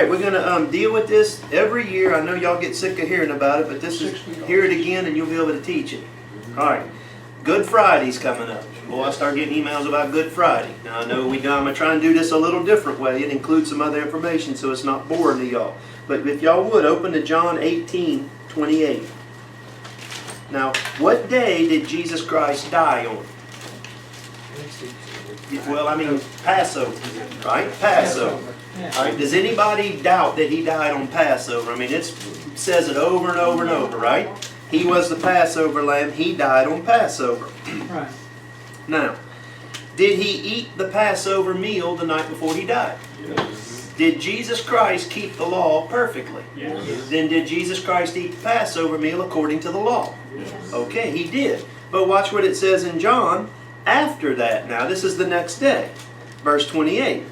We're going to deal with this every year. I know y'all get sick of hearing about it, but this is, hear it again and you'll be able to teach it. Alright, Good Friday's coming up. Boy, I start getting emails about Good Friday. Now I know I'm going to try and do this a little different way and include some other information so it's not boring to y'all. But if y'all would, open to John 18:28. Now, what day did Jesus Christ die on? Well, I mean, Passover, right? Passover. All right, does anybody doubt that he died on Passover? I mean, it says it over and over and over, right? He was the Passover lamb. He died on Passover. Right. Now, did he eat the Passover meal the night before he died? Yes. Did Jesus Christ keep the law perfectly? Yes. Then did Jesus Christ eat the Passover meal according to the law? Yes. Okay, he did. But watch what it says in John after that. Now, this is the next day. Verse 28.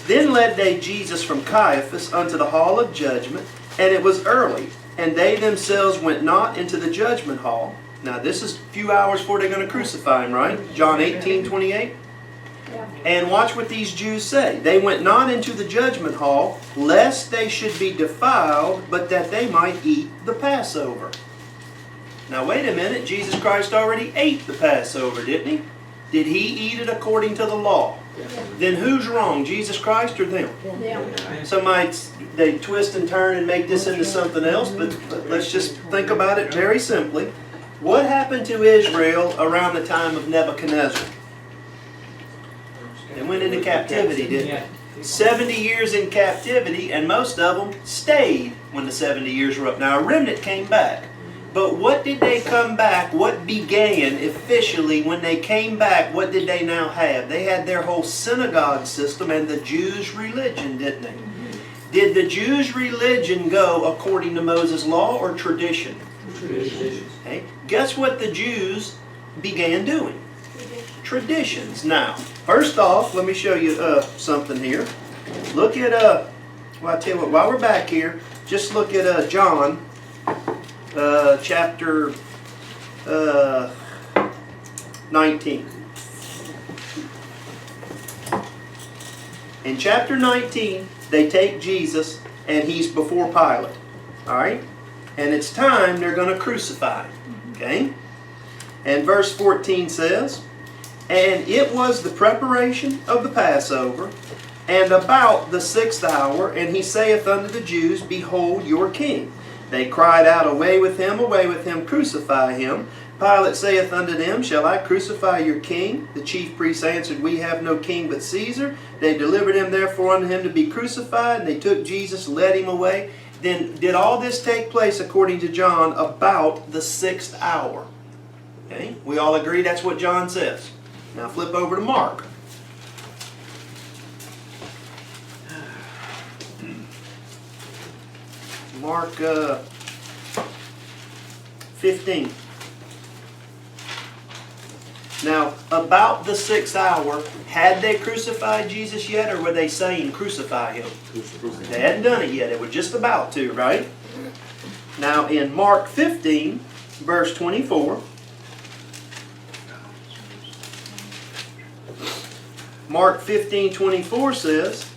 Then led they Jesus from Caiaphas unto the hall of judgment, and it was early, and they themselves went not into the judgment hall. Now this is a few hours before they're going to crucify him, right? John 18:28. And watch what these Jews say. They went not into the judgment hall, lest they should be defiled, but that they might eat the Passover. Now wait a minute, Jesus Christ already ate the Passover, didn't he? Did he eat it according to the law? Then who's wrong, Jesus Christ or them? Somebody, they twist and turn and make this into something else, but let's just think about it very simply. What happened to Israel around the time of Nebuchadnezzar? They went into captivity, didn't they? 70 years in captivity, and most of them stayed when the 70 years were up. Now a remnant came back. But what did they come back? What began officially when they came back? What did they now have? They had their whole synagogue system and the Jews' religion, didn't they? Did the Jews' religion go according to Moses' law or tradition? Tradition. Okay. Guess what the Jews began doing? Traditions. Now, first off, let me show you something here. Look at, well, I tell you what, while we're back here, just look at John. Chapter 19. In chapter 19, they take Jesus and he's before Pilate. Alright? And it's time they're going to crucify him. Okay? And verse 14 says, And it was the preparation of the Passover, and about the 6th hour, and he saith unto the Jews, Behold your king. They cried out, away with him, crucify him. Pilate saith unto them, Shall I crucify your king? The chief priests answered, We have no king but Caesar. They delivered him therefore unto him to be crucified, and they took Jesus, led him away. Then did all this take place, according to John, about the 6th hour? Okay, we all agree that's what John says. Now flip over to Mark. Mark 15. Now, about the 6th hour, had they crucified Jesus yet, or were they saying crucify him? They hadn't done it yet. They were just about to, right? Now, in Mark 15, verse 24, Mark 15:24 says,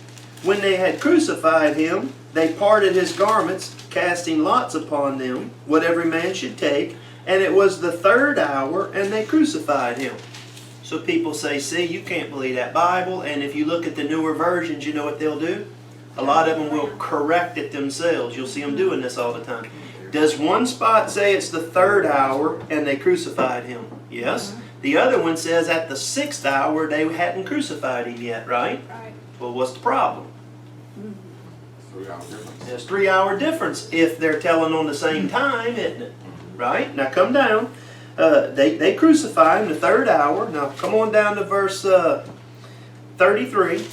When they had crucified him, they parted his garments, casting lots upon them, what every man should take. And it was the 3rd hour, and they crucified him. So people say, see, you can't believe that Bible. And if you look at the newer versions, you know what they'll do? A lot of them will correct it themselves. You'll see them doing this all the time. Does one spot say it's the 3rd hour, and they crucified him? Yes. The other one says at the 6th hour, they hadn't crucified him yet, right? Well, what's the problem? 3 hour difference. There's 3 hour difference if they're telling on the same time, isn't it? Right? Now come down. They crucify him the 3rd hour. Now come on down to verse 33.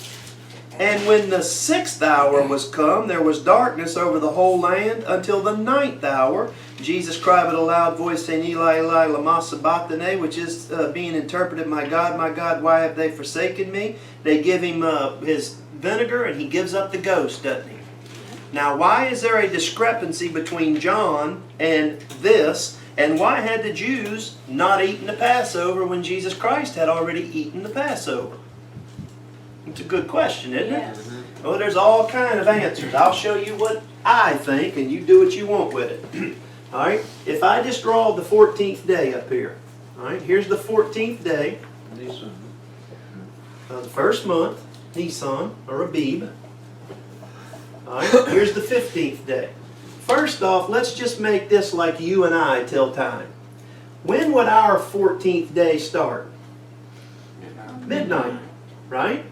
And when the 6th hour was come, there was darkness over the whole land until the 9th hour. Jesus cried with a loud voice, saying, Eli, Eli, lama sabachthani, which is being interpreted, my God, why have they forsaken me? They give him his vinegar, and he gives up the ghost, doesn't he? Now, why is there a discrepancy between John and this? And why had the Jews not eaten the Passover when Jesus Christ had already eaten the Passover? It's a good question, isn't it? Well, there's all kind of answers. I'll show you what I think, and you do what you want with it. All right? If I just draw the 14th day up here. All right? Here's the 14th day of the first month, Nisan, or Abib. All right? Here's the 15th day. First off, let's just make this like you and I tell time. When would our 14th day start? Midnight, right?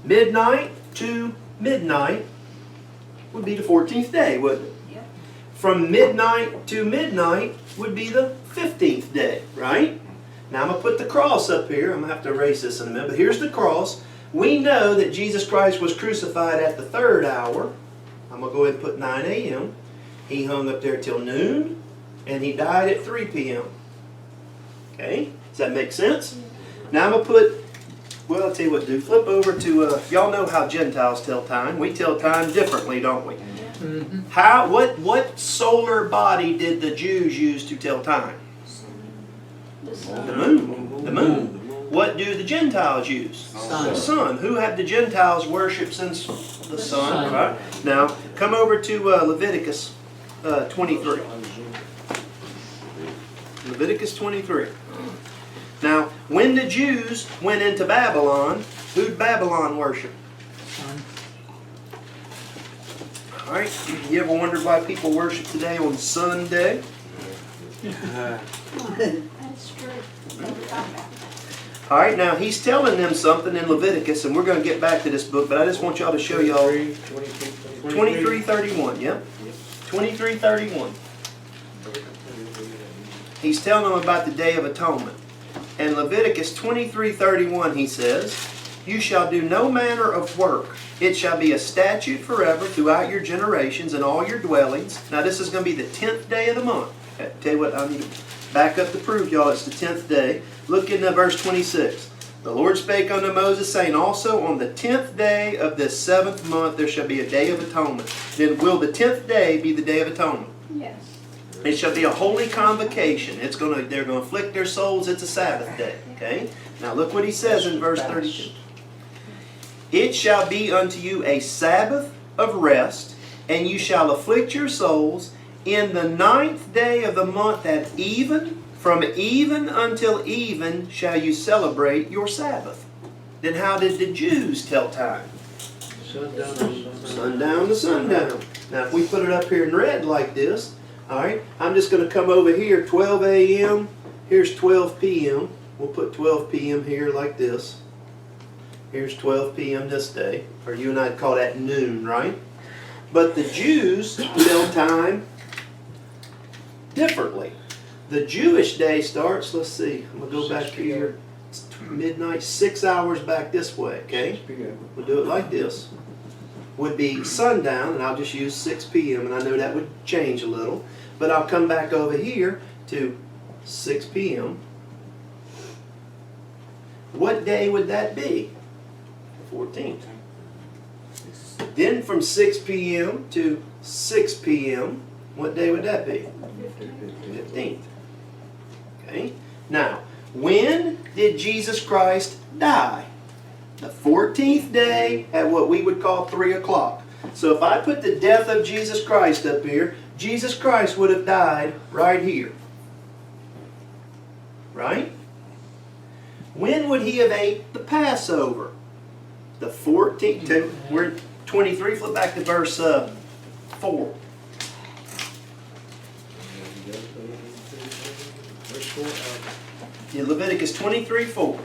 Midnight to midnight would be the 14th day, wouldn't it? Yep. From midnight to midnight would be the 15th day, right? Now I'm going to put the cross up here. I'm going to have to erase this in a minute, but here's the cross. We know that Jesus Christ was crucified at the 3rd hour. I'm going to go ahead and put 9 a.m. He hung up there till noon, and he died at 3 p.m. Okay? Does that make sense? Now I'm going to put, well, I'll tell you what to do. Flip over to, y'all know how Gentiles tell time. We tell time differently, don't we? What solar body did the Jews use to tell time? The moon. The moon. What do the Gentiles use? Sun. The sun. Who have the Gentiles worshipped since the sun? Right? Now, come over to Leviticus 23. Leviticus 23. Now, when the Jews went into Babylon, who'd Babylon worship? All right. You ever wondered why people worship today on Sunday? That's true. Never thought about that. All right. Now he's telling them something in Leviticus, and we're going to get back to this book, but I just want y'all to show y'all 23:31. Yep. 23:31. He's telling them about the Day of Atonement. In Leviticus 23:31, he says, "You shall do no manner of work. It shall be a statute forever throughout your generations and all your dwellings." Now this is going to be the 10th day of the month. Okay, tell you what, I need to back up to prove y'all it's the 10th day. Look in verse 26. "The Lord spake unto Moses, saying, Also on the 10th day of this 7th month there shall be a day of atonement." Then will the 10th day be the Day of Atonement? Yes. It shall be a holy convocation. They're gonna afflict their souls. It's a Sabbath day. Okay? Now look what he says in verse 32. "It shall be unto you a Sabbath of rest, and you shall afflict your souls. In the 9th day of the month at even, from even until even shall you celebrate your Sabbath." Then how did the Jews tell time? Sundown to sundown. Now if we put it up here in red like this, all right, I'm just going to come over here, 12 a.m., here's 12 p.m. We'll put 12 p.m. here like this. Here's 12 p.m. this day, or you and I'd call that noon, right? But the Jews tell time differently. The Jewish day starts, let's see, I'm going to go back here, it's midnight, 6 hours back this way, okay? We'll do it like this. Would be sundown, and I'll just use 6 p.m., and I know that would change a little, but I'll come back over here to 6 p.m. What day would that be? 14th. Then from 6 p.m. to 6 p.m., what day would that be? 15th. Okay? Now, when did Jesus Christ die? The 14th day at what we would call 3 o'clock. So if I put the death of Jesus Christ up here, Jesus Christ would have died right here. Right? When would he have ate the Passover? The 14th. We're 23. Flip back to verse 4. In Leviticus 23:4.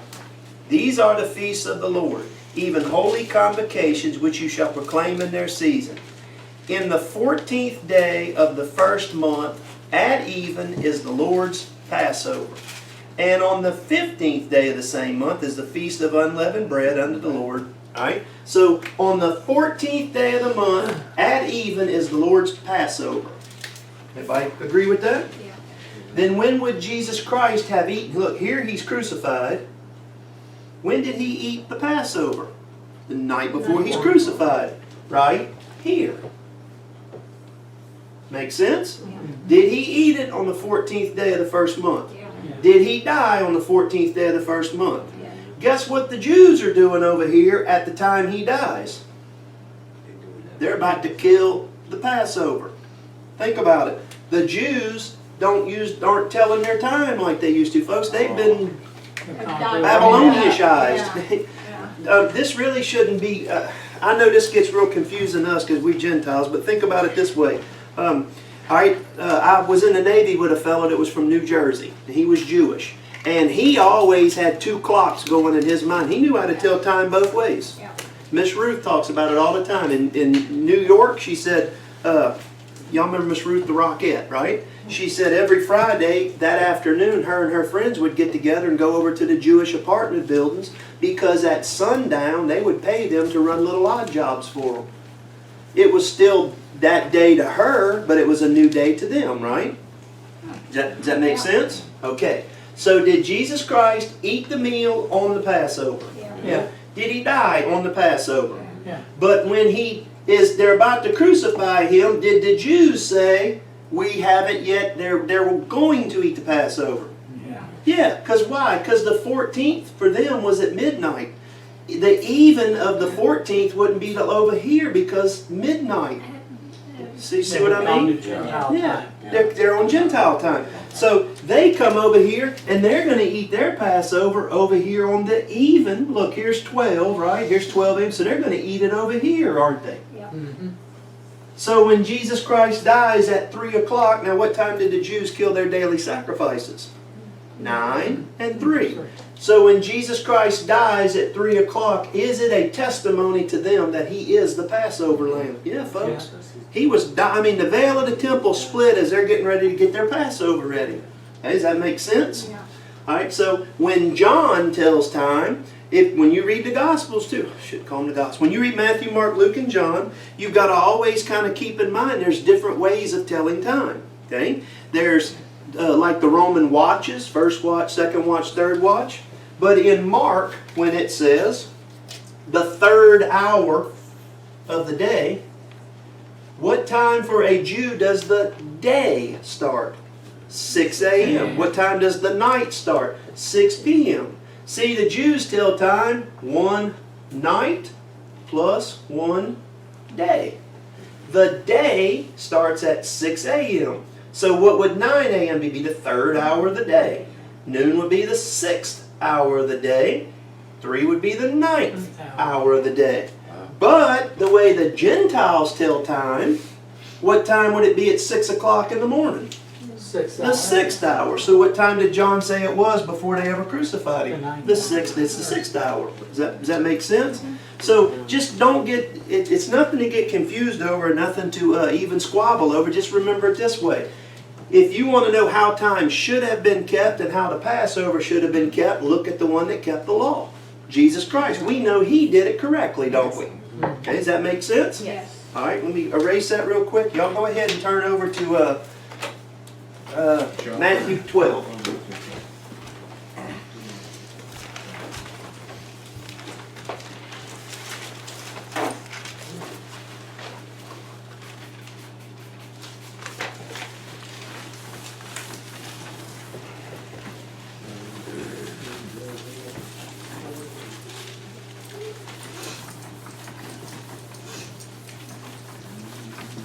"These are the feasts of the Lord, even holy convocations, which you shall proclaim in their season. In the 14th day of the first month, at even, is the Lord's Passover. And on the 15th day of the same month is the feast of unleavened bread unto the Lord." Alright? So on the 14th day of the month, at even, is the Lord's Passover. Everybody agree with that? Yeah. Then when would Jesus Christ have eaten? Look, here he's crucified. When did he eat the Passover? The night before he's crucified. Right here. Make sense? Yeah. Did he eat it on the 14th day of the first month? Yeah. Did he die on the 14th day of the first month? Yeah. Guess what the Jews are doing over here at the time he dies? They're about to kill the Passover. Think about it. The Jews aren't telling their time like they used to, folks. They've been Babylonianized. This really shouldn't be. I know this gets real confusing us because we Gentiles, but think about it this way. I was in the Navy with a fellow that was from New Jersey. He was Jewish. And he always had 2 clocks going in his mind. He knew how to tell time both ways. Yeah. Miss Ruth talks about it all the time. In New York, she said, y'all remember Miss Ruth the Rockette, right? She said every Friday that afternoon, her and her friends would get together and go over to the Jewish apartment buildings because at sundown, they would pay them to run little odd jobs for them. It was still that day to her, but it was a new day to them, right? Does that make sense? Okay. So did Jesus Christ eat the meal on the Passover? Yeah. Did he die on the Passover? Yeah. But when they're about to crucify him, did the Jews say, we haven't yet, they're going to eat the Passover? Yeah, because why? Because the 14th for them was at midnight. The even of the 14th wouldn't be till over here because midnight. See what I mean? Yeah, they're on Gentile time. So they come over here and they're going to eat their Passover over here on the even. Look, here's 12, right? Here's 12 even. So they're going to eat it over here, aren't they? Yeah. Mm-hmm. So when Jesus Christ dies at 3 o'clock, now what time did the Jews kill their daily sacrifices? 9 and 3. So when Jesus Christ dies at 3 o'clock, is it a testimony to them that He is the Passover Lamb? Yeah, folks. He was, the veil of the temple split as they're getting ready to get their Passover ready. Okay, does that make sense? Yeah. All right, so when John tells time, when you read the Gospels too, I should call them the Gospels. When you read Matthew, Mark, Luke, and John, you've got to always kind of keep in mind there's different ways of telling time. Okay, there's like the Roman watches, first watch, second watch, third watch. But in Mark, when it says the 3rd hour of the day, what time for a Jew does the day start? 6 a.m. What time does the night start? 6 p.m. See, the Jews tell time 1 night plus 1 day. The day starts at 6 a.m. So what would 9 a.m. be? The 3rd hour of the day. Noon would be the 6th hour of the day. 3 would be the 9th hour of the day. But the way the Gentiles tell time, what time would it be at 6 o'clock in the morning? The 6th hour. So what time did John say it was before they ever crucified him? The 6th. It's the 6th hour. Does that make sense? So just don't get, it's nothing to get confused over, nothing to even squabble over. Just remember it this way. If you want to know how time should have been kept and how the Passover should have been kept, look at the one that kept the law. Jesus Christ. We know He did it correctly, don't we? Okay, does that make sense? Yes. All right, let me erase that real quick. Y'all go ahead and turn over to Matthew 12.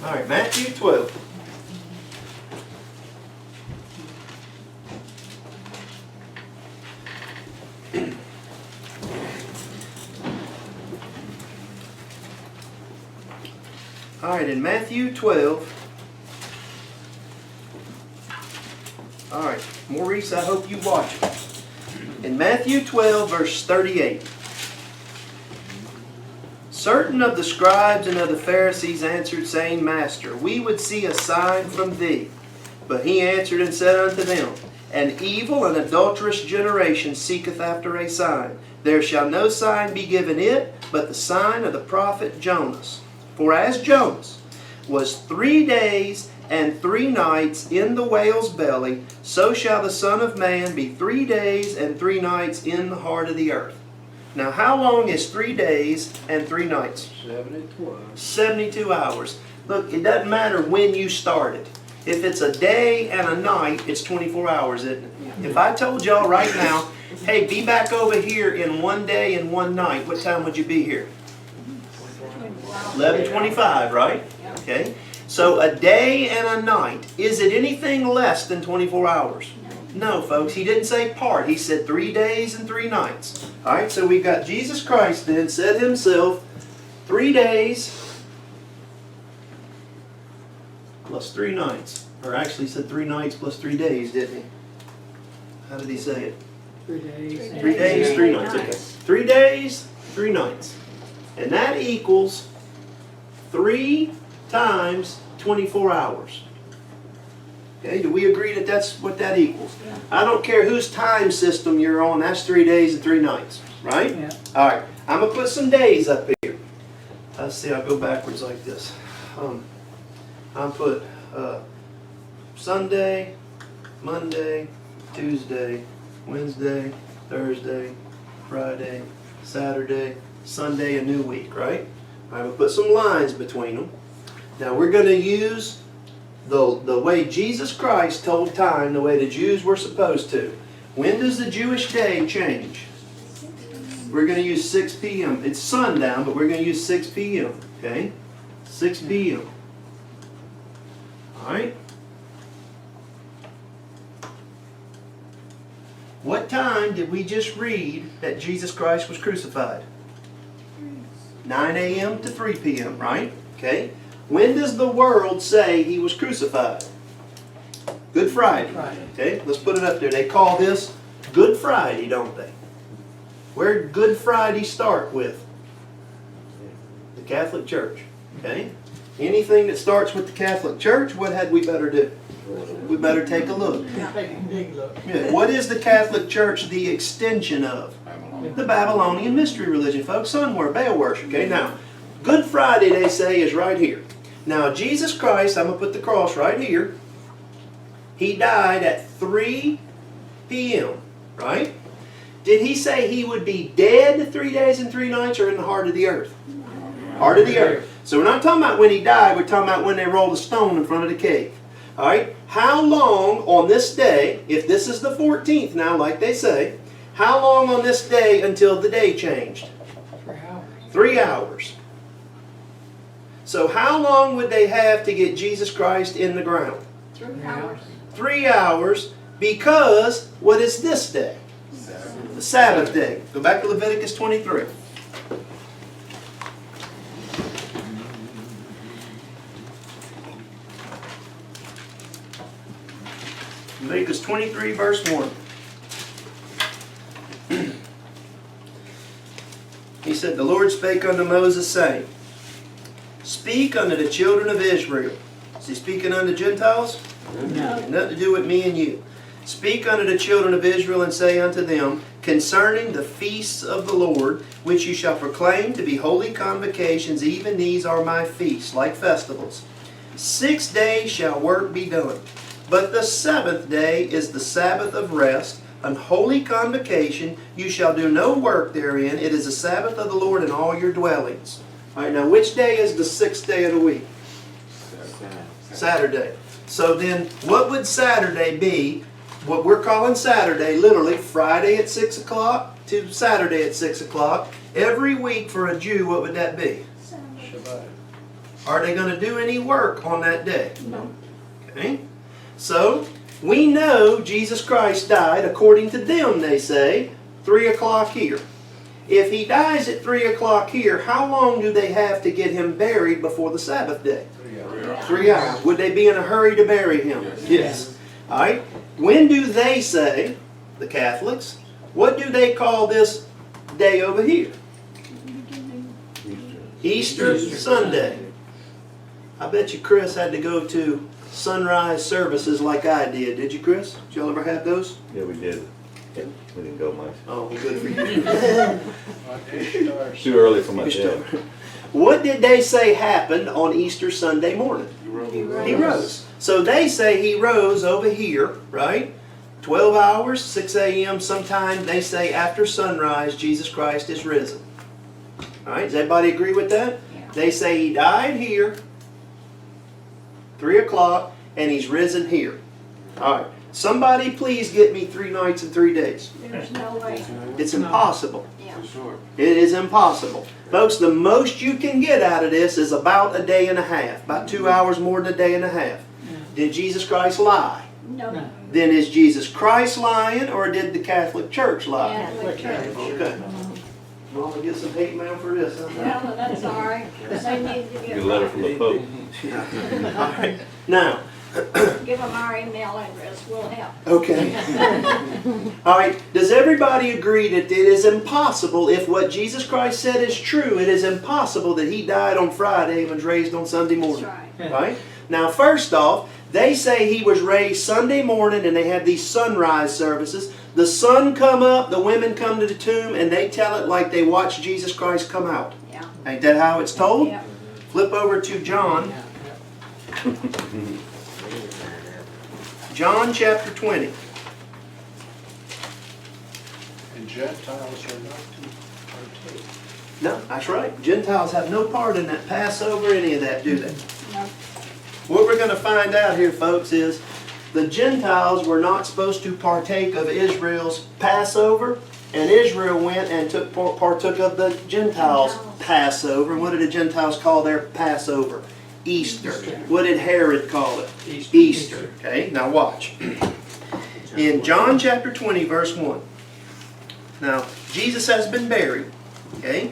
All right, Matthew 12. All right, in Matthew 12. All right, Maurice, I hope you watch it. In Matthew 12, verse 38. Certain of the scribes and of the Pharisees answered, saying, Master, we would see a sign from thee. But he answered and said unto them, An evil and adulterous generation seeketh after a sign. There shall no sign be given it, but the sign of the prophet Jonas. For as Jonas was 3 days and 3 nights in the whale's belly, so shall the Son of Man be 3 days and 3 nights in the heart of the earth. Now, how long is 3 days and 3 nights? 72 hours. Look, it doesn't matter when you started. If it's a day and a night, it's 24 hours, isn't it? If I told y'all right now, hey, be back over here in 1 day and 1 night, what time would you be here? 11:25, right? Yeah. Okay. So a day and a night, is it anything less than 24 hours? No, folks. He didn't say part. He said 3 days and 3 nights. All right, so we've got Jesus Christ then said himself 3 days plus 3 nights. Or actually he said 3 nights plus 3 days, didn't he? How did he say it? 3 days. 3 days, 3 nights. Okay. 3 days, 3 nights. And that equals 3 times 24 hours. Okay, do we agree that that's what that equals? Yeah. I don't care whose time system you're on, that's 3 days and 3 nights, right? Yeah. All right, I'm going to put some days up here. Let's see, I'll go backwards like this. I'll put Sunday, Monday, Tuesday, Wednesday, Thursday, Friday, Saturday, Sunday, a new week, right? I'm going to put some lines between them. Now we're going to use the way Jesus Christ told time, the way the Jews were supposed to. When does the Jewish day change? We're going to use 6 p.m. It's sundown, but we're going to use 6 p.m. Okay? 6 p.m. Alright? What time did we just read that Jesus Christ was crucified? 9 a.m. to 3 p.m., right? Okay? When does the world say he was crucified? Good Friday. Okay, let's put it up there. They call this Good Friday, don't they? Where did Good Friday start with? The Catholic Church. Okay? Anything that starts with the Catholic Church, what had we better do? We better take a look. Yeah. What is the Catholic Church the extension of? The Babylonian mystery religion, folks. Somewhere, Baal worship. Okay, now, Good Friday, they say, is right here. Now, Jesus Christ, I'm going to put the cross right here. He died at 3 p.m., right? Did he say he would be dead 3 days and 3 nights or in the heart of the earth? Heart of the earth. So we're not talking about when he died, we're talking about when they rolled a stone in front of the cave. All right? How long on this day, if this is the 14th now, like they say, how long on this day until the day changed? 3 hours. 3 hours. So how long would they have to get Jesus Christ in the ground? 3 hours. 3 hours, because what is this day? Sabbath. The Sabbath day. Go back to Leviticus 23. Leviticus 23 verse 1. He said, the Lord spake unto Moses, saying, speak unto the children of Israel. Is he speaking unto Gentiles? No. Nothing to do with me and you. Speak unto the children of Israel, and say unto them, concerning the feasts of the Lord, which you shall proclaim to be holy convocations, even these are my feasts, like festivals. 6 days shall work be done. But the 7th day is the Sabbath of rest, an holy convocation. You shall do no work therein. It is the Sabbath of the Lord in all your dwellings. All right, now which day is the 6th day of the week? Saturday. So then, what would Saturday be? What we're calling Saturday, literally Friday at 6 o'clock to Saturday at 6 o'clock. Every week for a Jew, what would that be? Shabbat. Are they going to do any work on that day? No. Okay. So, we know Jesus Christ died, according to them, they say, 3 o'clock here. If he dies at 3 o'clock here, how long do they have to get him buried before the Sabbath day? 3 hours. 3 hours. Would they be in a hurry to bury him? Yes. All right. When do they say, the Catholics, what do they call this day over here? Easter Sunday. I bet you Chris had to go to sunrise services like I did. Did you, Chris? Did y'all ever have those? Yeah, we did. Yeah, we didn't go much. Oh, well, good for you. Too early for my You dad. start. What did they say happened on Easter Sunday morning? He He rose. So they say he rose over here, right? 12 hours, 6 a.m. sometime. They say after sunrise, Jesus Christ is risen. All right, does everybody agree with that? Yeah. They say he died here, 3 o'clock, and he's risen here. All right, Somebody please get me 3 nights and 3 days. There's no way. It's impossible. Yeah. For sure. It is impossible. Folks, the most you can get out of this is about a day and a half. About 2 hours more than a day and a half. Did Jesus Christ lie? No. No. Then is Jesus Christ lying, or did the Catholic Church lie? Catholic Church. Okay. I'm gonna get some hate mail for this. Huh? Well, that's all right, 'cause they need to Get get a letter from the Pope. All right. Now, give them our email address, we'll help. okay. All right. Does everybody agree that it is impossible, if what Jesus Christ said is true, it is impossible that He died on Friday and was raised on Sunday That's morning? right. Right? Now, first off, they say He was raised Sunday morning, and they have these sunrise services. The sun come up, the women come to the tomb, and they tell it like they watched Jesus Christ come out. Yeah. Ain't that how it's told? Yeah. Flip over to John. John chapter 20. And Gentiles are not to partake. No, that's right. Gentiles have no part in that Passover, any of that, do they? No. What we're going to find out here, folks, is the Gentiles were not supposed to partake of Israel's Passover, and Israel went and partook of the Gentiles' Passover. What did the Gentiles call their Passover? Easter. What did Herod call it? Easter. Okay, now watch. In John chapter 20, verse 1. Now, Jesus has been buried. Okay?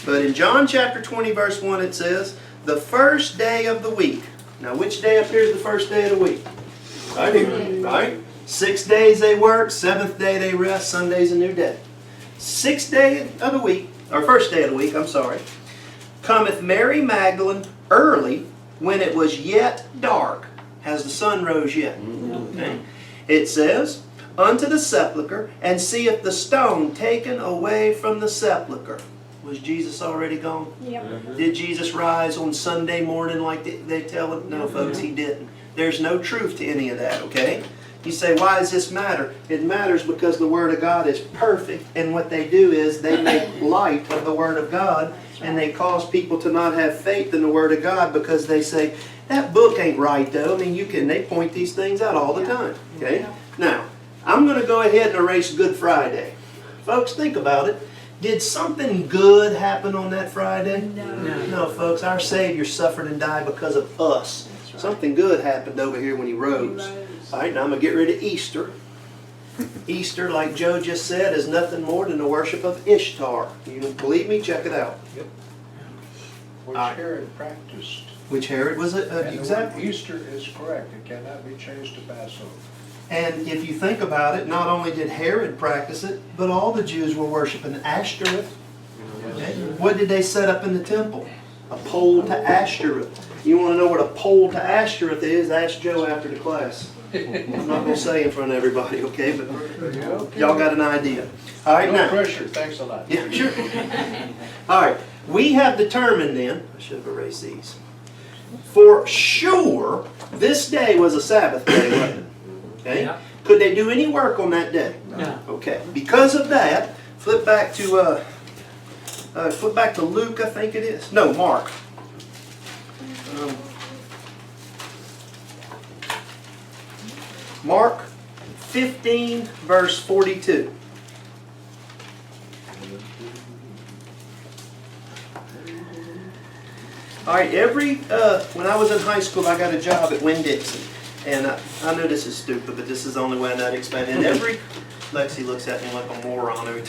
But in John chapter 20, verse 1, it says, the first day of the week. Now, which day appears the first day of the week? Right here. Right? 6 days they work, 7th day they rest, Sunday's a new day. 6th day of the week, or first day of the week, I'm sorry, cometh Mary Magdalene early, when it was yet dark. Has the sun rose yet? Okay. It says, unto the sepulchre, and seeth the stone taken away from the sepulchre. Was Jesus already gone? Yep. Did Jesus rise on Sunday morning like they tell him? No, folks, He didn't. There's no truth to any of that, okay? You say, why does this matter? It matters because the Word of God is perfect, and what they do is they make light of the Word of God, and they cause people to not have faith in the Word of God because they say, that book ain't right though. I mean, they point these things out all the time, okay? Now, I'm going to go ahead and erase Good Friday. Folks, think about it. Did something good happen on that Friday? No, folks. Our Savior suffered and died because of us. Something good happened over here when He rose. All right, now I'm going to get rid of Easter. Easter, like Joe just said, is nothing more than the worship of Ishtar. You don't believe me? Check it out. Which Alright. Herod practiced. Which Herod was it? And the word Exactly. Easter is correct. It cannot be changed to Passover. And if you think about it, not only did Herod practice it, but all the Jews were worshiping Ashtoreth. Okay? What did they set up in the temple? A pole to Ashtoreth. You want to know what a pole to Ashtoreth is? Ask Joe after the class. I'm not going to say in front of everybody, okay? But y'all got an idea. All right, No now. pressure. Thanks a lot. Yeah, sure. All right. We have determined then, I should have erased these. For sure, this day was a Sabbath day, wasn't it? Okay? Yeah. Could they do any work on that day? No. Okay. Because of that, flip back to Luke, I think it is. No, Mark. Mark 15, verse 42. All right, when I was in high school, I got a job at Winn-Dixie. And I know this is stupid, but this is the only way I know how to explain it. Lexi looks at me like a moron every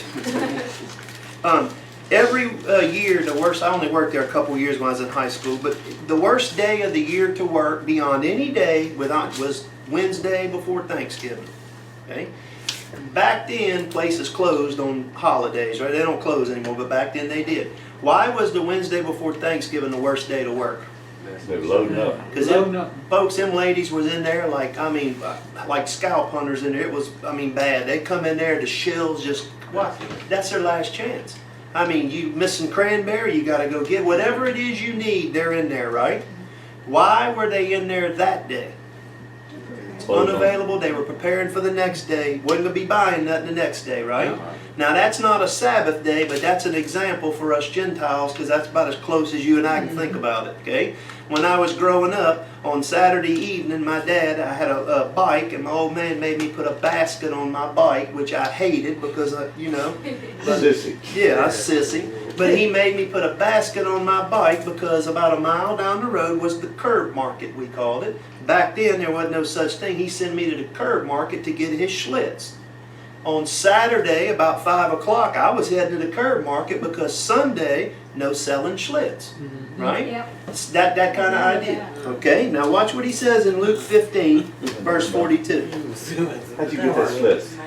time. Every year, the worst, I only worked there a couple years when I was in high school, but the worst day of the year to work beyond any day was Wednesday before Thanksgiving. Okay? Back then, places closed on holidays, right? They don't close anymore, but back then they did. Why was the Wednesday before Thanksgiving the worst day to work? They're loading up. Because folks, them ladies was in there like scalp hunters in there. It was, bad. They come in there, the shills just, what? That's their last chance. You missing cranberry, you got to go get whatever it is you need. They're in there, right? Why were they in there that day? Unavailable. They were preparing for the next day. Wasn't going to be buying nothing the next day, right? Now that's not a Sabbath day, but that's an example for us Gentiles because that's about as close as you and I can think about it. Okay. When I was growing up, on Saturday evening, my dad, I had a bike, and my old man made me put a basket on my bike, which I hated because, you know. But, Sissy. yeah, a sissy. But he made me put a basket on my bike because about a mile down the road was the curb market, we called it. Back then, there wasn't no such thing. He sent me to the curb market to get his Schlitz. On Saturday, about 5 o'clock, I was heading to the curb market because Sunday, no selling Schlitz. Right? Yep. It's that kind of idea. Okay, now watch what he says in Luke 15, verse 42. How'd you get this list?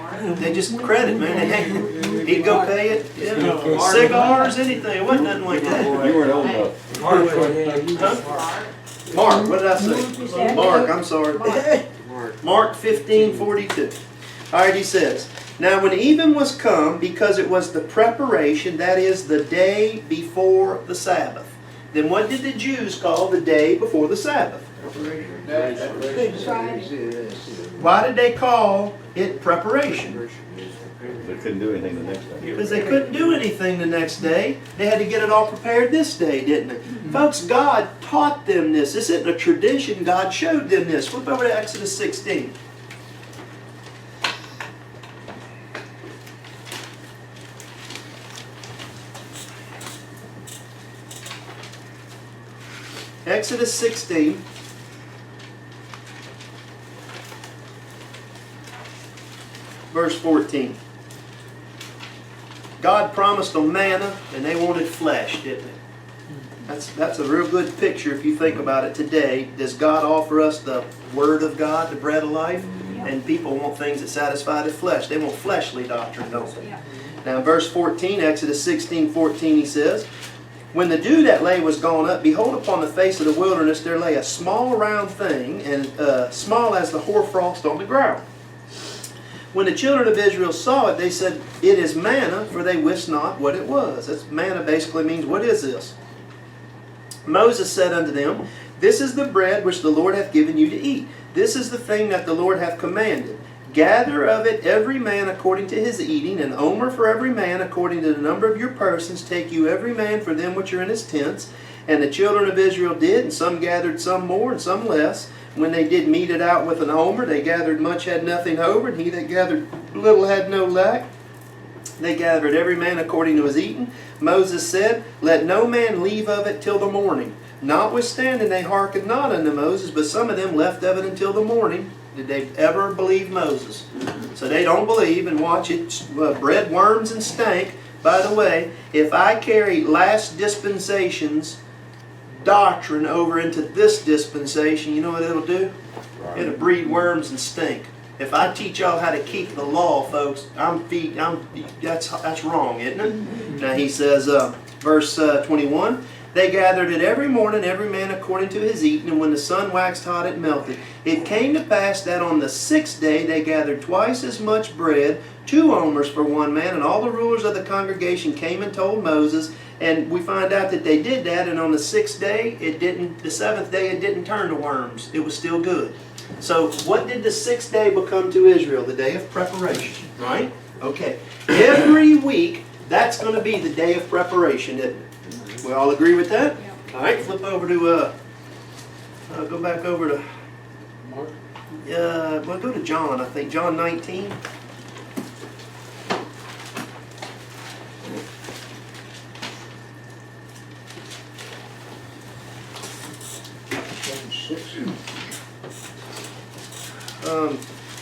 They just credit, man. He'd go pay it. Yeah. Cigars, anything. It wasn't nothing like that. You weren't old enough. Mark, what did I say? Mark, I'm sorry. Mark 15:42. All right, he says, now when even was come, because it was the preparation, that is the day before the Sabbath. Then what did the Jews call the day before the Sabbath? Why did they call it preparation? They couldn't do anything the next day. Because they couldn't do anything the next day. They had to get it all prepared this day, didn't they? Folks, God taught them this. This isn't a tradition. God showed them this. Flip over to Exodus 16. Exodus 16. Verse 14. God promised them manna, and they wanted flesh, didn't they? That's a real good picture if you think about it today. Does God offer us the Word of God, the bread of life? And people want things that satisfy the flesh. They want fleshly doctrine, don't they? Yeah. Now in verse 14, Exodus 16:14, he says, when the dew that lay was gone up, behold, upon the face of the wilderness there lay a small round thing, and small as the hoarfrost on the ground. When the children of Israel saw it, they said, it is manna, for they wist not what it was. That's, manna basically means, what is this? Moses said unto them, this is the bread which the Lord hath given you to eat. This is the thing that the Lord hath commanded. Gather of it every man according to his eating, an omer for every man according to the number of your persons. Take you every man for them which are in his tents. And the children of Israel did, and some gathered some more and some less. When they did mete it out with an omer, they gathered much, had nothing over, and he that gathered little had no lack. They gathered every man according to his eating. Moses said, let no man leave of it till the morning. Notwithstanding they hearkened not unto Moses, but some of them left of it until the morning. Did they ever believe Moses? So they don't believe, and watch it bred worms and stank. By the way, if I carry last dispensation's doctrine over into this dispensation, you know what it'll do? It'll breed worms and stink. If I teach y'all how to keep the law, folks, that's wrong, isn't it? Now he says, verse 21, they gathered it every morning, every man according to his eating, and when the sun waxed hot, it melted. It came to pass that on the 6th day they gathered twice as much bread, 2 omers for one man, and all the rulers of the congregation came and told Moses, and we find out that they did that, and on the 6th day, the 7th day, it didn't turn to worms. It was still good. So what did the 6th day become to Israel? The day of preparation, right? Okay. Every week, that's going to be the day of preparation, isn't it? We all agree with that? Yeah. All right, flip over to, go back over to, Mark? well, go to John, I think. John 19.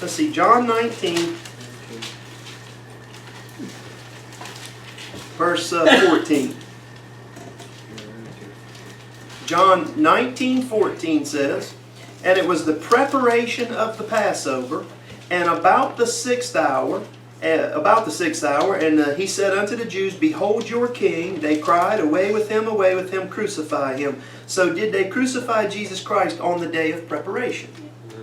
Let's see, John 19, verse 14. John 19:14 says, and it was the preparation of the Passover, and about the 6th hour, and he said unto the Jews, behold your king. They cried, away with him, crucify him. So did they crucify Jesus Christ on the day of preparation?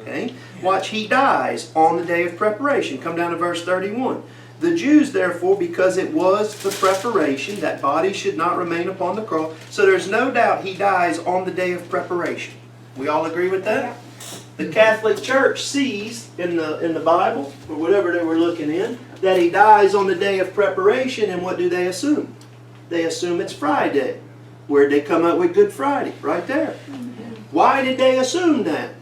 Okay. Watch, he dies on the day of preparation. Come down to verse 31. The Jews, therefore, because it was the preparation, that body should not remain upon the cross. So there's no doubt he dies on the day of preparation. We all agree with that? The Catholic Church sees in the Bible, or whatever they were looking in, that he dies on the day of preparation, and what do they assume? They assume it's Friday. Where'd they come up with Good Friday? Right there. Why did they assume that?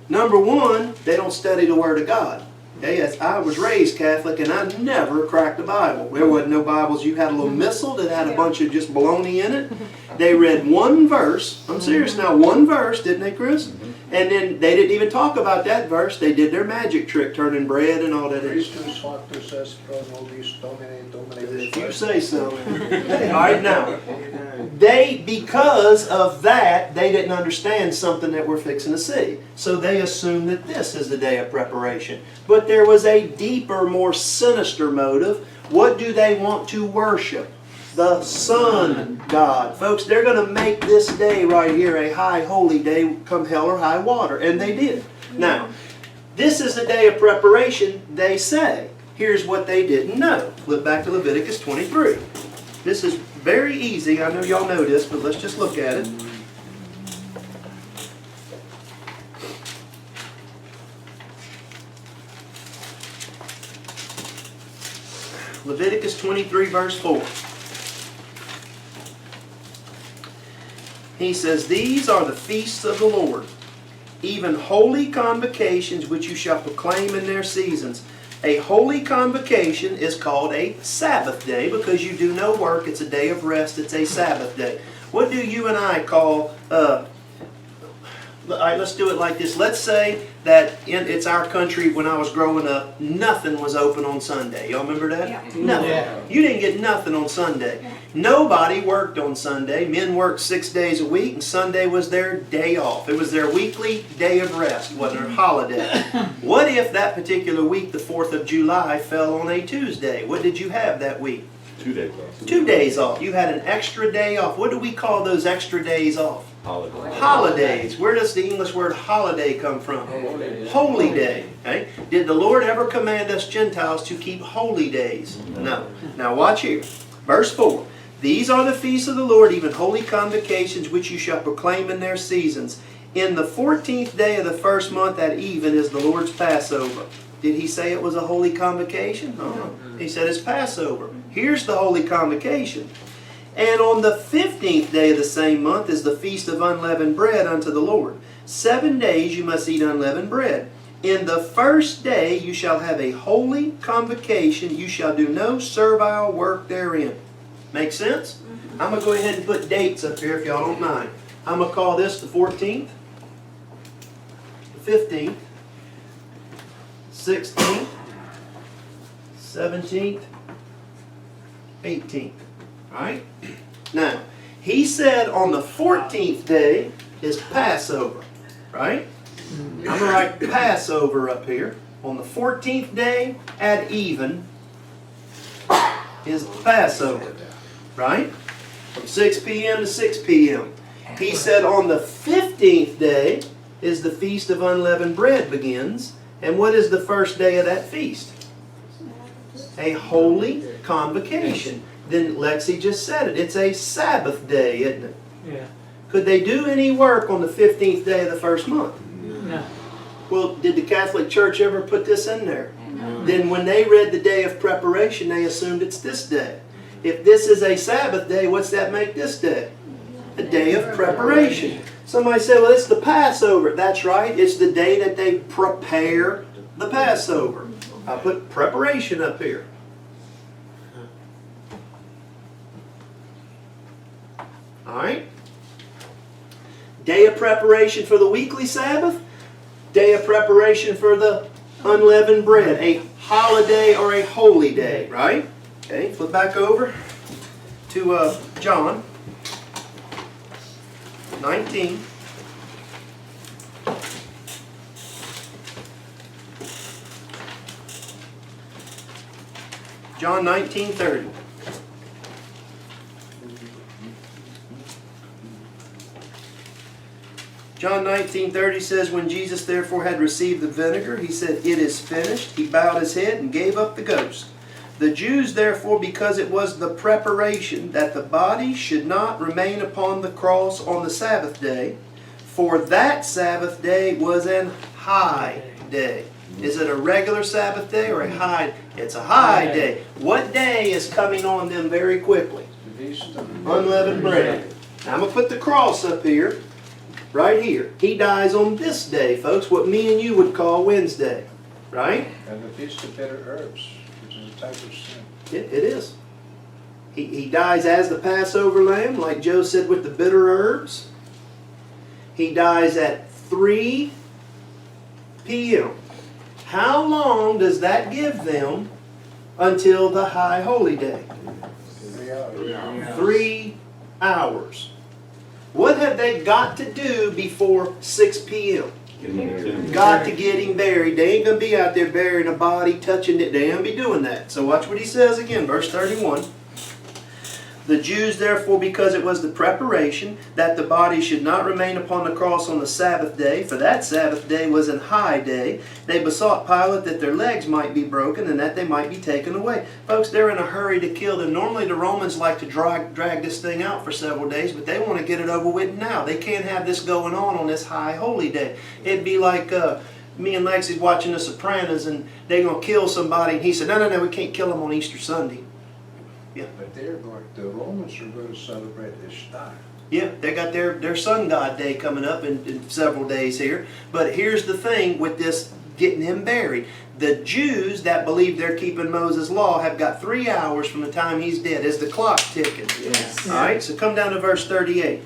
Number one, they don't study the Word of God. Okay, as I was raised Catholic and I never cracked the Bible. There wasn't no Bibles. You had a little missal that had a bunch of just baloney in it. They read one verse. I'm serious now, one verse, didn't they, Chris? And then they didn't even talk about that verse. They did their magic trick, turning bread and all that. Christus factus est pro nobis Domine, Domine. If you say so. All right, now, because of that, they didn't understand something that we're fixing to see. So they assumed that this is the day of preparation. But there was a deeper, more sinister motive. What do they want to worship? The sun god. Folks, they're going to make this day right here a high holy day come hell or high water. And they did. Now, this is the day of preparation, they say. Here's what they didn't know. Flip back to Leviticus 23. This is very easy. I know y'all know this, but let's just look at it. Leviticus 23 verse 4. He says, "These are the feasts of the Lord, even holy convocations which you shall proclaim in their seasons." A holy convocation is called a Sabbath day because you do no work. It's a day of rest. It's a Sabbath day. What do you and I call... all right, let's do it like this. Let's say that it's our country when I was growing up, nothing was open on Sunday. Y'all remember that? Yeah. Nothing. Yeah. You didn't get nothing on Sunday. Nobody worked on Sunday. Men worked 6 days a week, and Sunday was their day off. It was their weekly day of rest, wasn't their holiday. What if that particular week, the 4th of July, fell on a Tuesday? What did you have that week? 2 days off. 2 days off. You had an extra day off. What do we call those extra days off? Holiday. Holidays. Where does the English word holiday come from? Holy day. Okay? Did the Lord ever command us Gentiles to keep holy days? No. Now watch here. Verse 4. "These are the feasts of the Lord, even holy convocations, which you shall proclaim in their seasons. In the 14th day of the first month at even is the Lord's Passover." Did he say it was a holy convocation? No. He said it's Passover. Here's the holy convocation. "And on the 15th day of the same month is the feast of unleavened bread unto the Lord. 7 days you must eat unleavened bread. In the first day you shall have a holy convocation. You shall do no servile work therein." Make sense? I'm going to go ahead and put dates up here if y'all don't mind. I'm going to call this the 14th, the 15th, 16th, 17th, 18th. Alright? Now, he said on the 14th day is Passover. Right? I'm going to write Passover up here. On the 14th day at even is Passover. Right? From 6 p.m. to 6 p.m. He said on the 15th day is the Feast of Unleavened Bread begins. And what is the first day of that feast? A holy convocation. Then Lexi just said it. It's a Sabbath day, isn't it? Yeah. Could they do any work on the 15th day of the first month? No. Well, did the Catholic Church ever put this in there? Then when they read the day of preparation, they assumed it's this day. If this is a Sabbath day, what's that make this day? A day of preparation. Somebody said, well, it's the Passover. That's right. It's the day that they prepare the Passover. I put preparation up here. Alright? Day of preparation for the weekly Sabbath. Day of preparation for the unleavened bread. A holiday or a holy day. Right? Okay, flip back over to John 19. John 19:30. John 19:30 says, "When Jesus therefore had received the vinegar, he said, 'It is finished.' He bowed his head and gave up the ghost. The Jews therefore, because it was the preparation that the body should not remain upon the cross on the Sabbath day, for that Sabbath day was an high day." Is it a regular Sabbath day or a high? It's a high day. What day is coming on them very quickly? Unleavened bread. Now I'm going to put the cross up here. right here. He dies on this day, folks, what me and you would call Wednesday, right? And the Feast of Bitter Herbs, which is a type of sin. It is. He dies as the Passover lamb, like Joe said, with the bitter herbs. He dies at 3 p.m. How long does that give them until the High Holy Day? 3 hours. 3 hours. What have they got to do before 6 p.m.? Get him in the tomb. Got to get him buried. They ain't going to be out there burying a body, touching it. They ain't going to be doing that. So watch what he says again, verse 31. The Jews, therefore, because it was the preparation that the body should not remain upon the cross on the Sabbath day, for that Sabbath day was an high day, they besought Pilate that their legs might be broken and that they might be taken away. Folks, they're in a hurry to kill them. Normally the Romans like to drag this thing out for several days, but they want to get it over with now. They can't have this going on this high holy day. It'd be like me and Lexi's watching The Sopranos and they're going to kill somebody, and he said, no, we can't kill them on Easter Sunday. But the Romans are going to celebrate Ishtar. Yeah, they got their sun god day coming up in several days here. But here's the thing with this getting him buried. The Jews that believe they're keeping Moses' law have got 3 hours from the time he's dead. Is the clock ticking? Yes. All right, so come down to verse 38.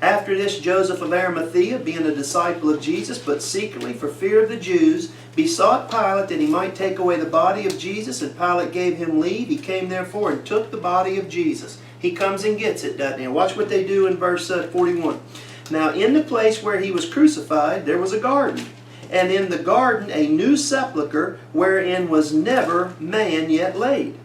After this, Joseph of Arimathea, being a disciple of Jesus, but secretly for fear of the Jews, besought Pilate that he might take away the body of Jesus, and Pilate gave him leave. He came therefore and took the body of Jesus. He comes and gets it, doesn't he? Watch what they do in verse 41. Now in the place where he was crucified, there was a garden. And in the garden a new sepulchre, wherein was never man yet laid.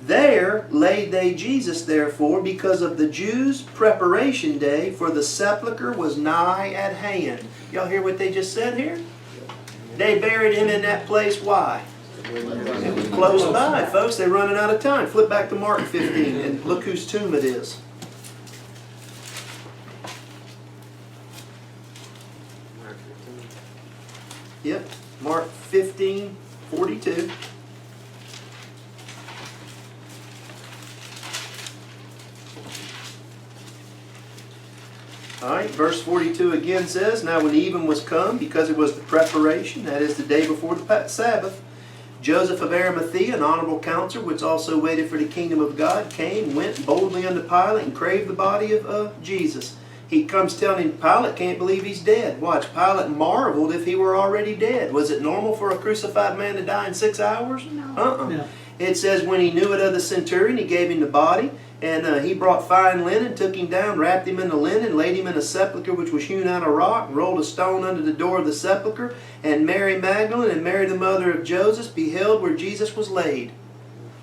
There laid they Jesus, therefore, because of the Jews' preparation day, for the sepulchre was nigh at hand. Y'all hear what they just said here? They buried him in that place. Why? It was close by, folks. They're running out of time. Flip back to Mark 15 and look whose tomb it is. Yep, Mark 15:42. Alright, verse 42 again says, Now when even was come, because it was the preparation, that is the day before the Sabbath, Joseph of Arimathea, an honorable counselor, which also waited for the kingdom of God, came, went boldly unto Pilate, and craved the body of Jesus. He comes telling him, Pilate can't believe he's dead. Watch, Pilate marveled if he were already dead. Was it normal for a crucified man to die in 6 hours? No. No. It says, when he knew it of the centurion, he gave him the body. And he brought fine linen, took him down, wrapped him in the linen, laid him in a sepulchre which was hewn out of rock, and rolled a stone under the door of the sepulchre. And Mary Magdalene and Mary the mother of Joseph beheld where Jesus was laid.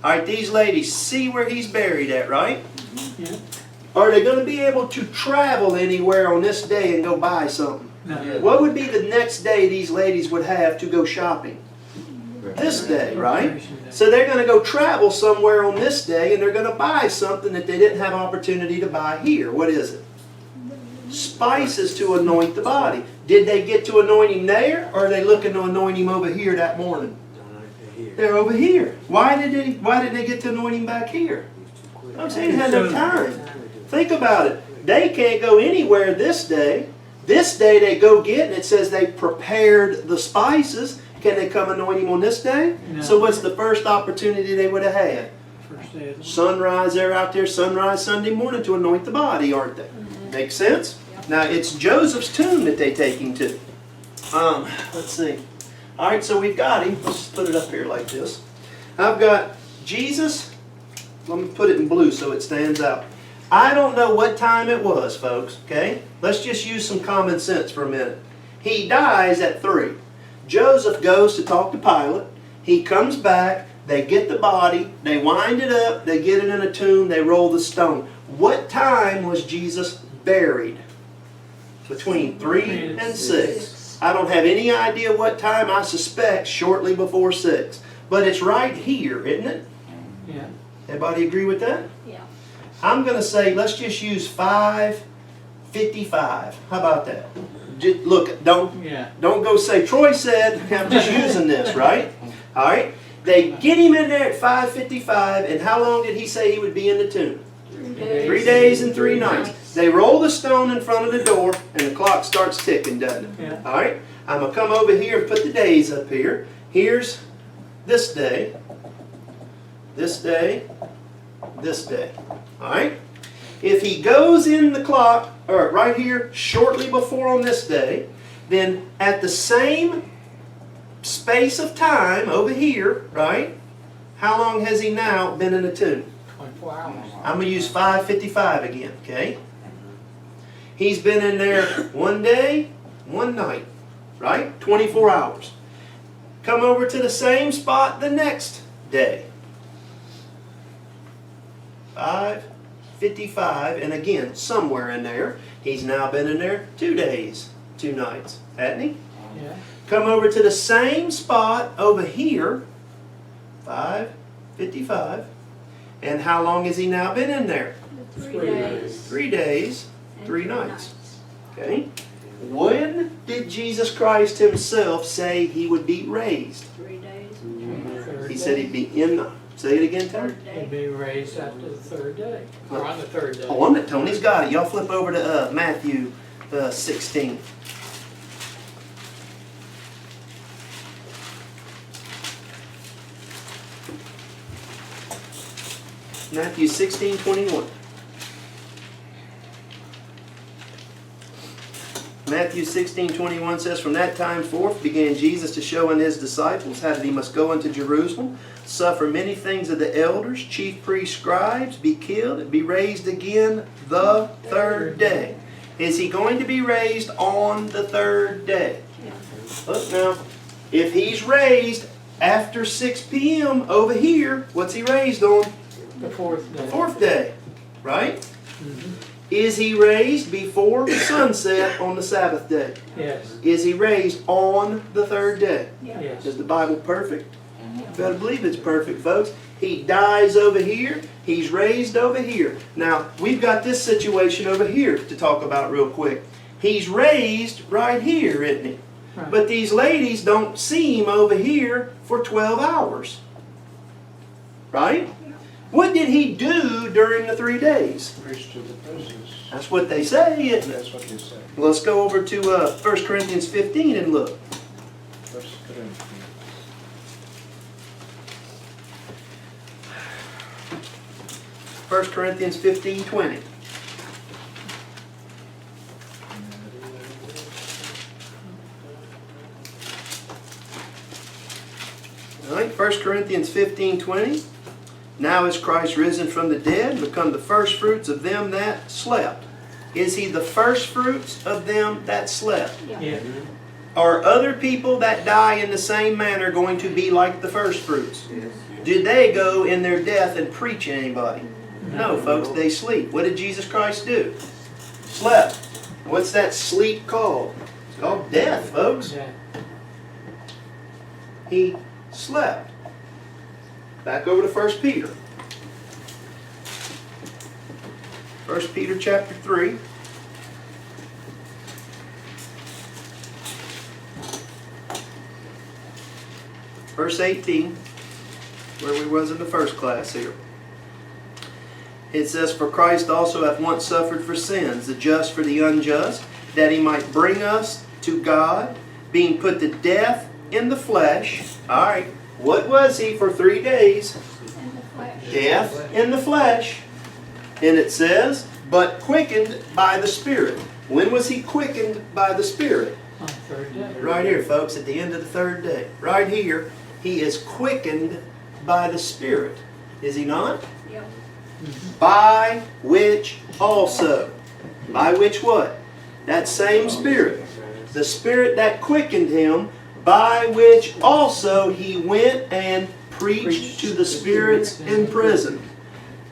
All right, these ladies see where he's buried at, right? Yeah. Are they going to be able to travel anywhere on this day and go buy something? No. What would be the next day these ladies would have to go shopping? This day, right? So they're going to go travel somewhere on this day and they're going to buy something that they didn't have opportunity to buy here. What is it? Spices to anoint the body. Did they get to anoint him there, or are they looking to anoint him over here that morning? They're over here. Why didn't they get to anoint him back here? I'm saying they had no time. Think about it. They can't go anywhere this day. This day they go get, and it says they prepared the spices. Can they come anoint him on this day? No. So what's the first opportunity they would have had? First day of the Sunrise, they're out there sunrise Sunday morning to anoint the body, aren't they? Make sense? Now it's Joseph's tomb that they take him to. Let's see. Alright, so we've got him. Let's just put it up here like this. I've got Jesus. Let me put it in blue so it stands out. I don't know what time it was, folks, okay? Let's just use some common sense for a minute. He dies at 3. Joseph goes to talk to Pilate. He comes back. They get the body. They wind it up. They get it in a tomb. They roll the stone. What time was Jesus buried? Between 3 and 6. I don't have any idea what time. I suspect shortly before 6. But it's right here, isn't it? Yeah. Everybody agree with that? Yeah. I'm going to say let's just use 5:55. How about that? Just look, don't go say Troy said. I'm just using this, right? All right. They get him in there at 5:55, and how long did he say he would be in the tomb? 3 days and 3 nights. They roll the stone in front of the door, and the clock starts ticking, doesn't it? Yeah. All right? I'm going to come over here and put the days up here. Here's this day, this day, this day. All right? If he goes in the clock, or right here, shortly before on this day, then at the same space of time over here, right? How long has he now been in the tomb? 24 hours. I'm going to use 5:55 again, okay? He's been in there one day, one night, right? 24 hours. Come over to the same spot the next day. 5:55, and again, somewhere in there, he's now been in there 2 days, 2 nights, hasn't he? Yeah. Come over to the same spot over here, 5:55, and how long has he now been in there? 3 days. 3 days, and 3 nights. Okay? When did Jesus Christ himself say he would be raised? 3 days. Third He day. said he'd be in the... Say it again, Tony. Third He'd day. be raised after the third day. Or on the third day. Oh, on it. Tony's got it. Y'all flip over to Matthew 16. Matthew 16:21. Matthew 16:21 says, "From that time forth began Jesus to show unto his disciples how that he must go unto Jerusalem, suffer many things of the elders, chief priests, scribes, be killed, and be raised again the third day." Is he going to be raised on the third day? Yeah. Look now, if he's raised after 6 p.m. over here, what's he raised on? The fourth day. The fourth day, right? Mhm. Is he raised before sunset on the Sabbath day? Yes. Is he raised on the third day? Yeah. Yes. Is the Bible perfect? You better believe it's perfect, folks. He dies over here. He's raised over here. Now, we've got this situation over here to talk about real quick. He's raised right here, isn't he? Right. But these ladies don't see him over here for 12 hours. Right? What did he do during the 3 days? Preach to the prisoners. That's what they say, isn't it? That's what they say. Let's go over to 1 Corinthians 15 and look. First Corinthians. 1 Corinthians 15:20. All right, 1 Corinthians 15:20. "Now is Christ risen from the dead, and become the firstfruits of them that slept." Is he the firstfruits of them that slept? Yeah. Yeah. Are other people that die in the same manner going to be like the firstfruits? Did they go in their death and preach anybody? No, folks, they sleep. What did Jesus Christ do? Slept. What's that sleep called? It's called death, folks. Yeah. He slept. Back over to 1 Peter. 1 Peter chapter 3. Verse 18, where we was in the first class here. It says, "For Christ also hath once suffered for sins, the just for the unjust, that he might bring us to God, being put to death in the flesh." All right, what was he for 3 days? And the flesh. Death in the flesh. And it says, "but quickened by the Spirit." When was he quickened by the Spirit? On the third day. Right here, folks, at the end of the third day. Right here, he is quickened by the Spirit. Is he not? Yeah. By which also. By which what? That same Spirit. The Spirit that quickened him, by which also he went and preached to the spirits in prison.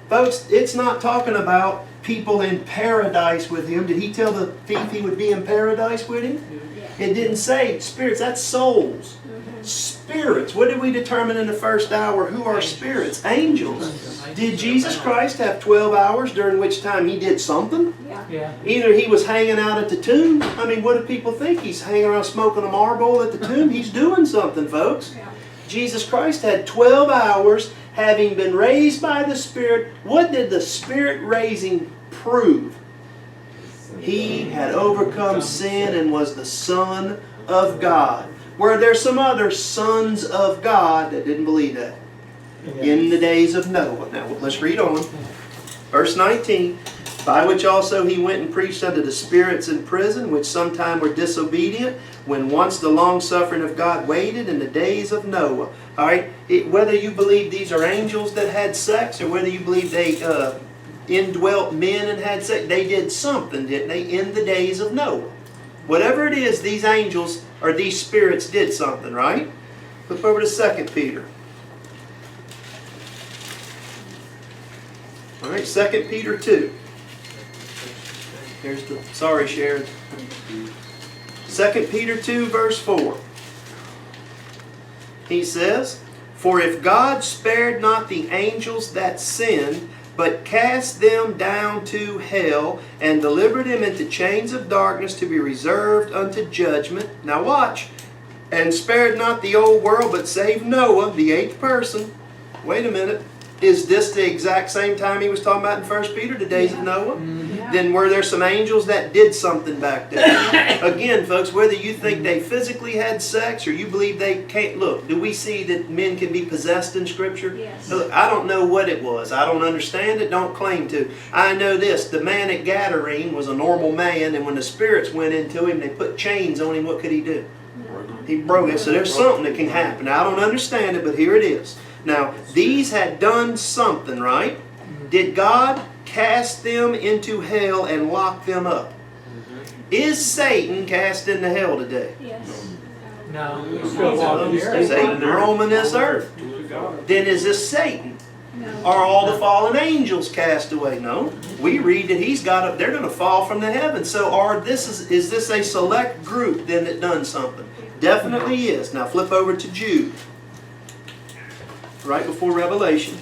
Folks, it's not talking about people in paradise with him. Did he tell the thief he would be in paradise with him? Yeah. It didn't say spirits, that's souls. Spirits. What did we determine in the first hour? Who are spirits? Angels. Did Jesus Christ have 12 hours during which time he did something? Yeah. Yeah. Either he was hanging out at the tomb. I mean, what do people think? He's hanging around smoking a marble at the tomb. He's doing something, folks. Yeah. Jesus Christ had 12 hours having been raised by the Spirit. What did the Spirit raising prove? He had overcome sin and was the Son of God. Were there some other sons of God that didn't believe that? In the days of Noah. Now let's read on. Verse 19. By which also he went and preached unto the spirits in prison, which sometime were disobedient, when once the long suffering of God waited in the days of Noah. Alright, whether you believe these are angels that had sex, or whether you believe they indwelt men and had sex, they did something, didn't they, in the days of Noah. Whatever it is, these angels or these spirits did something, right? Flip over to 2 Peter. Alright, 2 Peter 2. Here's the, sorry Sharon. 2 Peter 2 verse 4. He says, For if God spared not the angels that sinned, but cast them down to hell, and delivered them into chains of darkness to be reserved unto judgment. Now watch. And spared not the old world, but saved Noah, the 8th person. Wait a minute. Is this the exact same time he was talking about in 1 Peter, the days of Noah? Yeah. Then were there some angels that did something back there? Again, folks, whether you think they physically had sex or you believe they can't, look, do we see that men can be possessed in Scripture? Yes. Look, I don't know what it was. I don't understand it, don't claim to. I know this, the man at Gadarene was a normal man, and when the spirits went into him, they put chains on him, what could he do? He broke it. So there's something that can happen. I don't understand it, but here it is. Now, these had done something, right? Did God cast them into hell and lock them up? Is Satan cast into hell today? Yes. No, he's still walking the earth. Satan roaming this earth. Then is this Satan? No. Are all the fallen angels cast away? No. We read that he's got up. They're going to fall from the heavens. So is this a select group then that done something? Definitely is. Now flip over to Jude. Right before Revelation.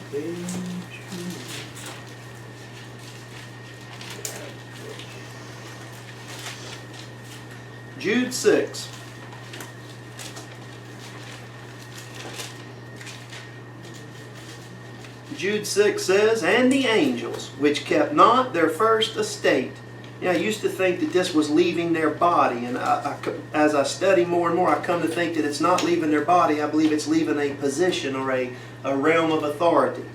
Jude 6. Jude 6 says, And the angels, which kept not their first estate. Yeah, I used to think that this was leaving their body, and as I study more and more, I come to think that it's not leaving their body. I believe it's leaving a position or a realm of authority.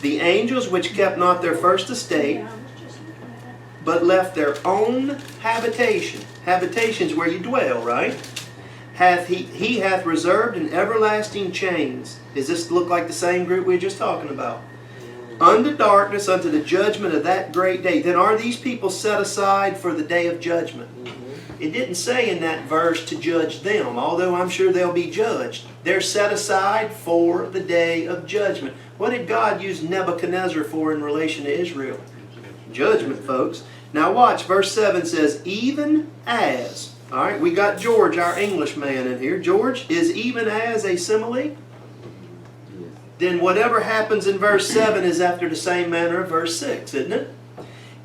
The angels which kept not their first estate, Yeah, I was just looking at it. but left their own habitation. Habitation's where you dwell, right? He hath reserved in everlasting chains. Does this look like the same group we were just talking about? Unto darkness, unto the judgment of that great day. Then are these people set aside for the day of judgment? It didn't say in that verse to judge them, although I'm sure they'll be judged. They're set aside for the day of judgment. What did God use Nebuchadnezzar for in relation to Israel? Judgment, folks. Now watch, verse 7 says, even as. Alright, we got George, our English man, in here. George, is even as a simile? Then whatever happens in verse 7 is after the same manner of verse 6, isn't it?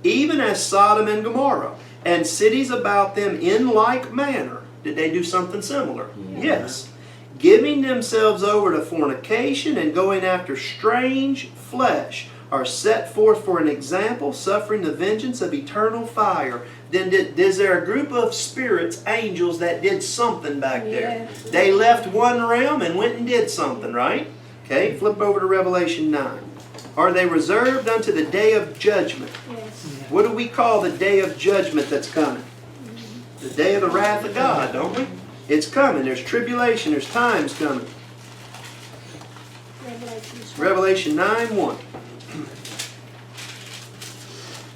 Even as Sodom and Gomorrah, and cities about them in like manner. Did they do something similar? Yes. Giving themselves over to fornication and going after strange flesh, are set forth for an example, suffering the vengeance of eternal fire. Then is there a group of spirits, angels, that did something back there? Yes. They left one realm and went and did something, right? Okay, flip over to Revelation 9. Are they reserved unto the day of judgment? Yes. What do we call the day of judgment that's coming? The day of the wrath of God, don't we? It's coming. There's tribulation. There's times coming. Revelation 9:1.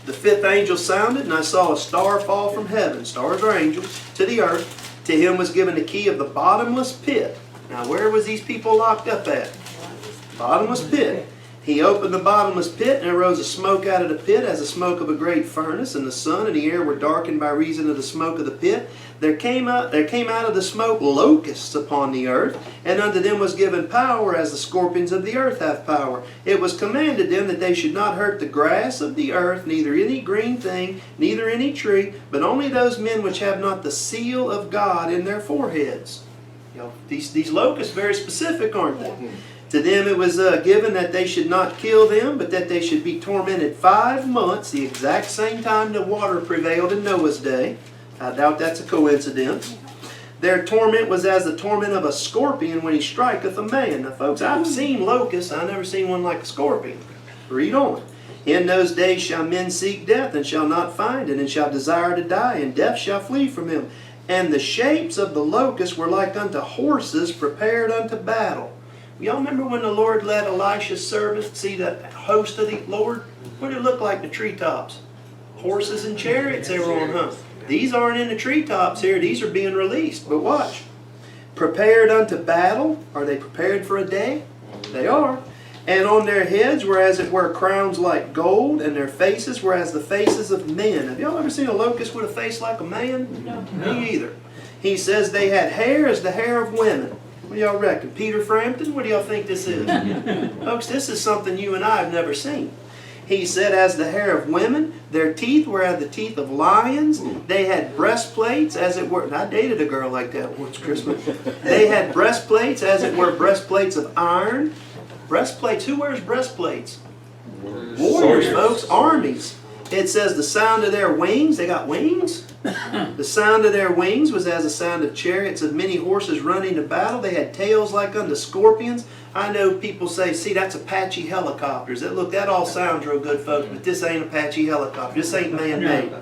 The fifth angel sounded, and I saw a star fall from heaven. Stars are angels. To the earth. To him was given the key of the bottomless pit. Now where was these people locked up at? Bottomless pit. He opened the bottomless pit, and there arose a smoke out of the pit as the smoke of a great furnace, and the sun and the air were darkened by reason of the smoke of the pit. There came out of the smoke locusts upon the earth, and unto them was given power as the scorpions of the earth have power. It was commanded them that they should not hurt the grass of the earth, neither any green thing, neither any tree, but only those men which have not the seal of God in their foreheads. You know, these locusts are very specific, aren't they? To them it was given that they should not kill them, but that they should be tormented 5 months, the exact same time the water prevailed in Noah's day. I doubt that's a coincidence. Their torment was as the torment of a scorpion when he striketh a man. Now folks, I've seen locusts. I've never seen one like a scorpion. Read on. In those days shall men seek death, and shall not find it, and shall desire to die, and death shall flee from him. And the shapes of the locusts were like unto horses prepared unto battle. Y'all remember when the Lord let Elisha's servant see the host of the Lord? What did it look like, the treetops? Horses and chariots they were on, huh? These aren't in the treetops here. These are being released. But watch. Prepared unto battle. Are they prepared for a day? They are. And on their heads were as it were crowns like gold, and their faces were as the faces of men. Have y'all ever seen a locust with a face like a man? No. Me either. He says they had hair as the hair of women. What do y'all reckon? Peter Frampton? What do y'all think this is? Folks, this is something you and I have never seen. He said, as the hair of women, their teeth were as the teeth of lions. They had breastplates, as it were. And I dated a girl like that once Christmas. They had breastplates, as it were breastplates of iron. Breastplates. Who wears breastplates? Warriors, folks. Armies. It says the sound of their wings. They got wings. The sound of their wings was as the sound of chariots of many horses running to battle. They had tails like unto scorpions. I know people say, see, that's Apache helicopters. That all sounds real good, folks, but this ain't Apache helicopter. This ain't man-made.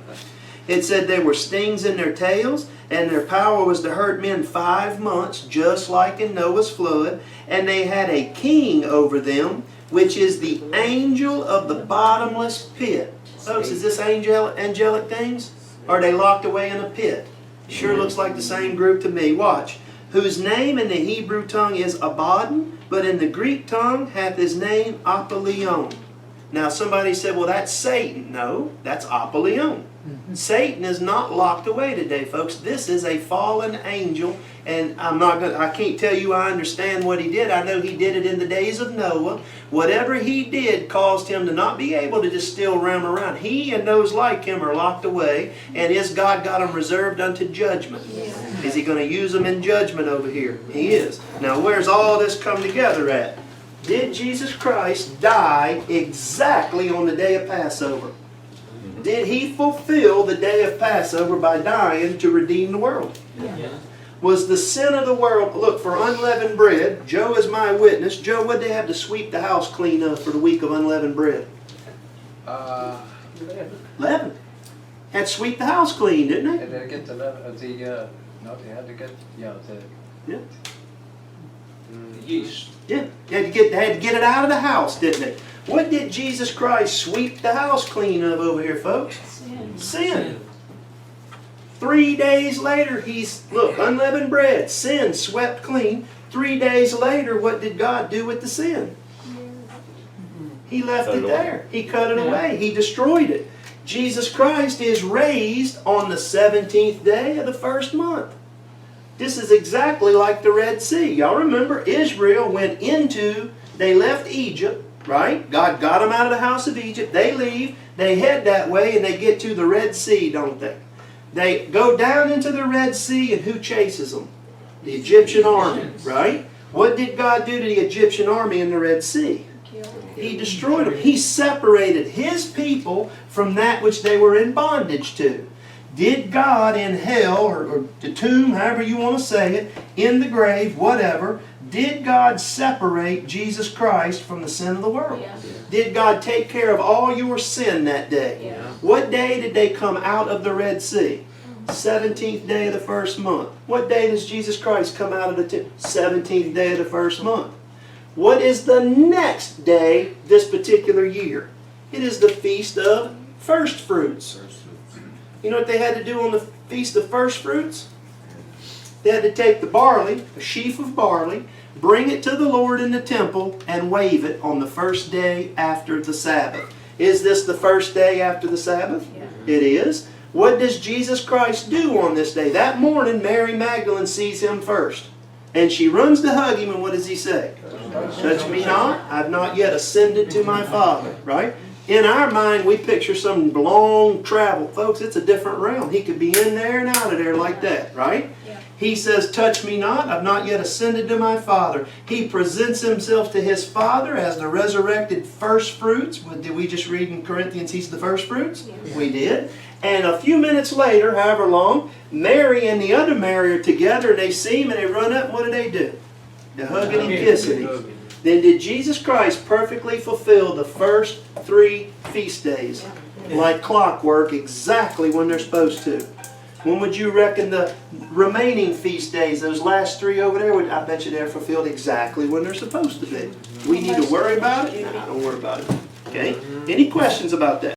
It said there were stings in their tails, and their power was to hurt men 5 months, just like in Noah's flood. And they had a king over them, which is the angel of the bottomless pit. Folks, is this angelic things? Are they locked away in a pit? Sure looks like the same group to me. Watch. Whose name in the Hebrew tongue is Abaddon, but in the Greek tongue hath his name Apollyon. Now somebody said, well, that's Satan. No, that's Apollyon. Satan is not locked away today, folks. This is a fallen angel, and I can't tell you I understand what he did. I know he did it in the days of Noah. Whatever he did caused him to not be able to just still roam around. He and those like him are locked away, and his God got them reserved unto judgment. Yeah. Is he going to use them in judgment over here? He is. Now, where's all this come together at? Did Jesus Christ die exactly on the day of Passover? Did he fulfill the day of Passover by dying to redeem the world? Yeah. Was the sin of the world, look, for unleavened bread, Joe is my witness. Joe, what did they have to sweep the house clean up for the week of unleavened bread? 11. Had to sweep the house clean, didn't they? And they get the no, they had to get Yeah. the yeast. Yeah. They had to get it out of the house, didn't they? What did Jesus Christ sweep the house clean of over here, folks? Sin. 3 days later, look, unleavened bread, sin swept clean. 3 days later, what did God do with the sin? He left it there. He cut it away. He destroyed it. Jesus Christ is raised on the 17th day of the first month. This is exactly like the Red Sea. Y'all remember Israel they left Egypt, right? God got them out of the house of Egypt. They leave, they head that way, and they get to the Red Sea, don't they? They go down into the Red Sea, and who chases them? The Egyptian army, right? What did God do to the Egyptian army in the Red Sea? He destroyed them. He separated His people from that which they were in bondage to. Did God in hell, or the tomb, however you want to say it, in the grave, whatever, did God separate Jesus Christ from the sin of the world? Yeah. Did God take care of all your sin that day? Yeah. What day did they come out of the Red Sea? 17th day of the first month. What day does Jesus Christ come out of the tomb? 17th day of the first month. What is the next day this particular year? It is the Feast of Firstfruits. You know what they had to do on the Feast of Firstfruits? They had to take the barley, a sheaf of barley, bring it to the Lord in the temple, and wave it on the first day after the Sabbath. Is this the first day after the Sabbath? Yeah. It is. What does Jesus Christ do on this day? That morning, Mary Magdalene sees Him first. And she runs to hug Him, and what does He say? Touch me not, I've not yet ascended to my Father, right? In our mind, we picture some long travel. Folks, it's a different realm. He could be in there and out of there like that, right? Yeah. He says, touch me not, I've not yet ascended to my Father. He presents himself to his Father as the resurrected firstfruits. Did we just read in Corinthians he's the firstfruits? Yes. We did. And a few minutes later, however long, Mary and the other Mary are together and they see him and they run up and what do? They're hugging and kissing him. Then did Jesus Christ perfectly fulfill the first 3 feast days like clockwork exactly when they're supposed to? When would you reckon the remaining feast days, those last 3 over there, I bet you they're fulfilled exactly when they're supposed to be. We need to worry about it? Nah, don't worry about it. Okay? Any questions about that?